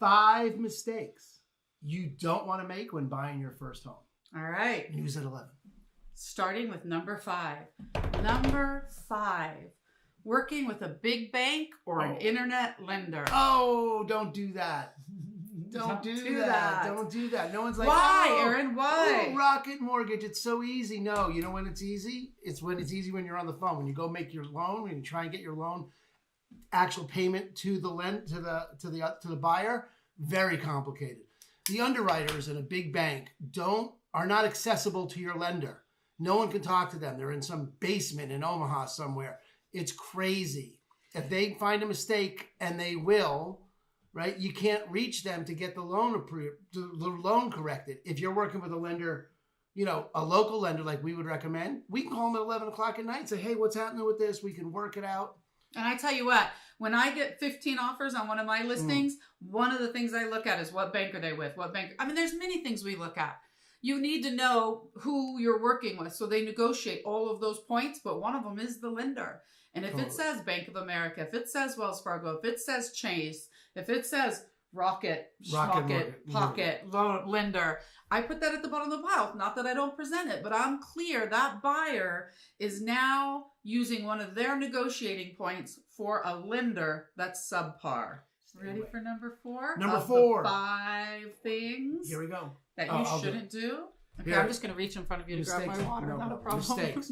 5 mistakes you don't want to make when buying your first home. All right. News at 11. Starting with number 5. Number 5. Working with a big bank or an internet lender. Oh, don't do that. Don't do that. Don't do that. No one's like, why, Aaron? Why? Oh, Rocket Mortgage. It's so easy. No, you know when it's easy? It's when it's easy when you're on the phone. When you go make your loan, when you try and get your loan, actual payment to the buyer, very complicated. The underwriters in a big bank are not accessible to your lender. No one can talk to them. They're in some basement in Omaha somewhere. It's crazy. If they find a mistake, and they will, right? You can't reach them to get the loan approved, the loan corrected. If you're working with a lender, a local lender like we would recommend, we can call them at 11 o'clock at night and say, hey, what's happening with this? We can work it out. And I tell you what, when I get 15 offers on one of my listings, one of the things I look at is what bank are they with? What bank? I mean, there's many things we look at. You need to know who you're working with. So they negotiate all of those points, but one of them is the lender. And if it says Bank of America, if it says Wells Fargo, if it says Chase, if it says Rocket, Pocket, Lender, I put that at the bottom of the pile. Not that I don't present it, but I'm clear that buyer is now using one of their negotiating points for a lender that's subpar. Ready for number 4? Number 4. 5 things. Here we go. That you shouldn't do. Okay, Here. I'm just going to reach in front of you to grab my water. No, not a problem. Mistakes.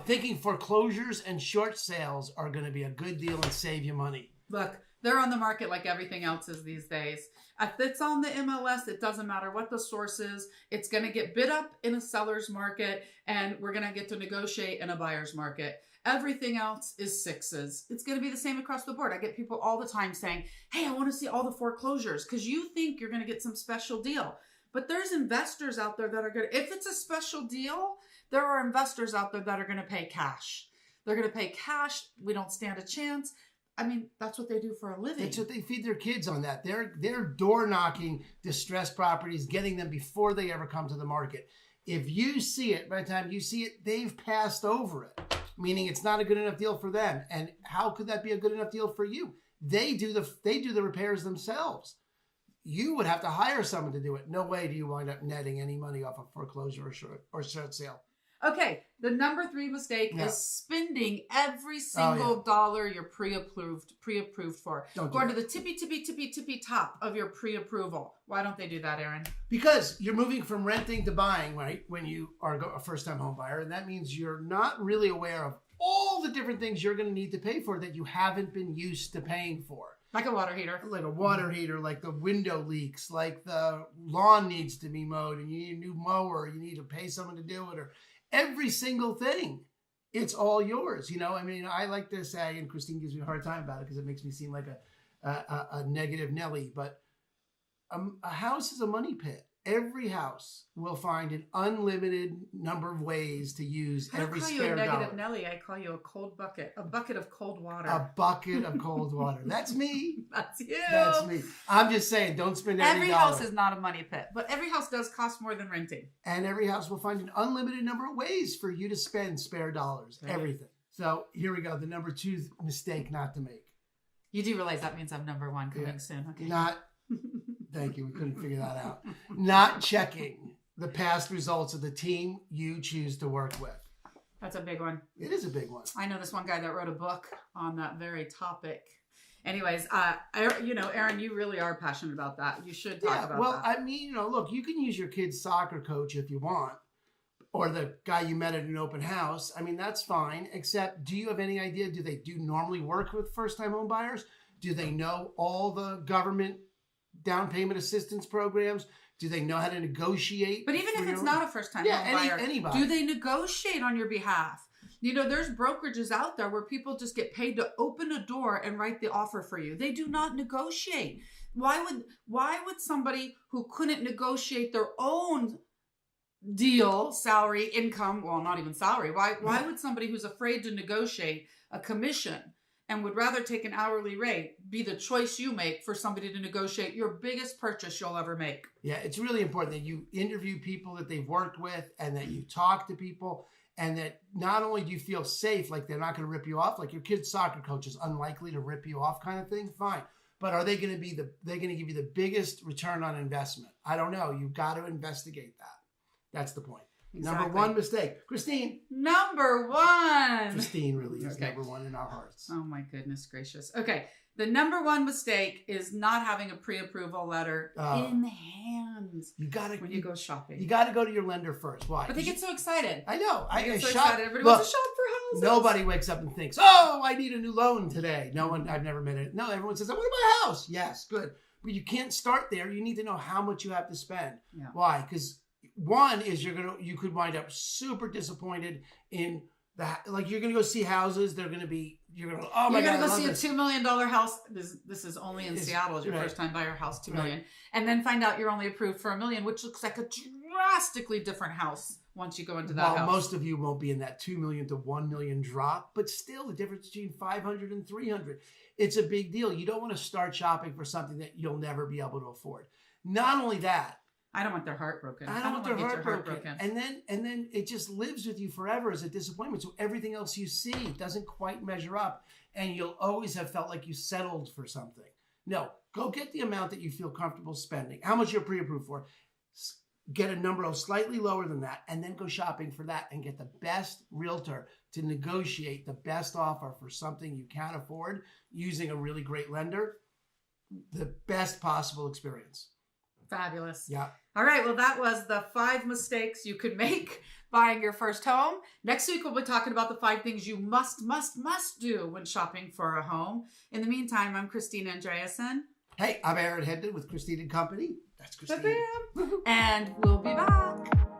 Thinking foreclosures and short sales are going to be a good deal and save you money. Look, they're on the market like everything else is these days. If it's on the MLS, it doesn't matter what the source is. It's going to get bid up in a seller's market, and we're going to get to negotiate in a buyer's market. Everything else is 6s. It's going to be the same across the board. I get people all the time saying, hey, I want to see all the foreclosures because you think you're going to get some special deal. But there's investors out there that are going to, if it's a special deal, there are investors out there that are going to pay cash. They're going to pay cash. We don't stand a chance. I mean, that's what they do for a living. That's what they feed their kids on that. They're door knocking distressed properties, getting them before they ever come to the market. If you see it, by the time you see it, they've passed over it, meaning it's not a good enough deal for them. And how could that be a good enough deal for you? They do the repairs themselves. You would have to hire someone to do it. No way do you wind up netting any money off a foreclosure or short sale. Okay, the number 3 mistake is spending every single dollar you're pre-approved for. Going to the tippy top of your pre-approval. Why don't they do that, Aaron? Because you're moving from renting to buying, right? When you are a first-time home buyer, and that means you're not really aware of all the different things you're going to need to pay for that you haven't been used to paying for. Like a water heater. Like a water heater, like the window leaks, like the lawn needs to be mowed and you need a new mower, you need to pay someone to do it, or every single thing. It's all yours. I mean, I like to say, and Christine gives me a hard time about it because it makes me seem like a negative Nelly, but a house is a money pit. Every house will find an unlimited number of ways to use every spare dollar. I don't call you a negative Nelly. I call you a bucket of cold water. A bucket of cold water. That's me. That's you. That's me. I'm just saying, don't spend every dollar. Every house is not a money pit, but every house does cost more than renting. And every house will find an unlimited number of ways for you to spend spare dollars. Right. Everything. So here we go. The number 2 mistake not to make. You do realize that means I'm number 1 coming soon. Okay. Thank you. We couldn't figure that out. Not checking the past results of the team you choose to work with. That's a big one. It is a big one. I know this one guy that wrote a book on that very topic. Anyways, Aaron, you really are passionate about that. You should talk about that. Well, I mean, look, you can use your kid's soccer coach if you want, or the guy you met at an open house. I mean, that's fine, except do you have any idea, do they normally work with first-time home buyers? Do they know all the government down payment assistance programs? Do they know how to negotiate? But even if it's not a first-time home buyer, anybody. Do they negotiate on your behalf? There's brokerages out there where people just get paid to open a door and write the offer for you. They do not negotiate. Why would somebody who couldn't negotiate their own deal, salary, income, well, not even salary, why would somebody who's afraid to negotiate a commission and would rather take an hourly rate be the choice you make for somebody to negotiate your biggest purchase you'll ever make? Yeah, it's really important that you interview people that they've worked with and that you talk to people, and that not only do you feel safe, like they're not going to rip you off, like your kid's soccer coach is unlikely to rip you off kind of thing, fine. But are they going to be they're going to give you the biggest return on investment? I don't know. You've got to investigate that. That's the point. Exactly. Number one mistake. Christine. Number one. Christine really is number one in our hearts. Oh my goodness gracious. Okay. The number one mistake is not having a pre-approval letter in hand. You gotta when you go shopping. You gotta go to your lender first. Why? But they get so excited. I know. They get so excited. Everybody wants to shop for houses. Nobody wakes up and thinks, "Oh, I need a new loan today." No one. I've never met it. No, everyone says, "I want to buy a house." Yes, good. But you can't start there. You need to know how much you have to spend. Yeah. Why? Because one is you could wind up super disappointed in that. Like you're gonna go see houses. They're gonna be. You're gonna. Oh my God! You're gonna go see a $2 million house. This is only in Seattle. It's your first time buyer house, $2 million, and then find out you're only approved for $1 million, which looks like a drastically different house once you go into that house. Most of you won't be in that $2 million to $1 million drop, but still the difference between 500 and 300. It's a big deal. You don't want to start shopping for something that you'll never be able to afford. Not only that. I don't want their heart broken. I don't want their heart broken. And then it just lives with you forever as a disappointment. So everything else you see doesn't quite measure up, and you'll always have felt like you settled for something. No, go get the amount that you feel comfortable spending. How much you're pre-approved for. Get a number slightly lower than that, and then go shopping for that and get the best realtor to negotiate the best offer for something you can't afford using a really great lender. The best possible experience. Fabulous. Yeah. All right. Well, that was the 5 mistakes you could make buying your first home. Next week, we'll be talking about the 5 things you must do when shopping for a home. In the meantime, I'm Christine Andreasen. Hey, I'm Aaron Hendon with Christine & Company. That's Christine. And we'll be back.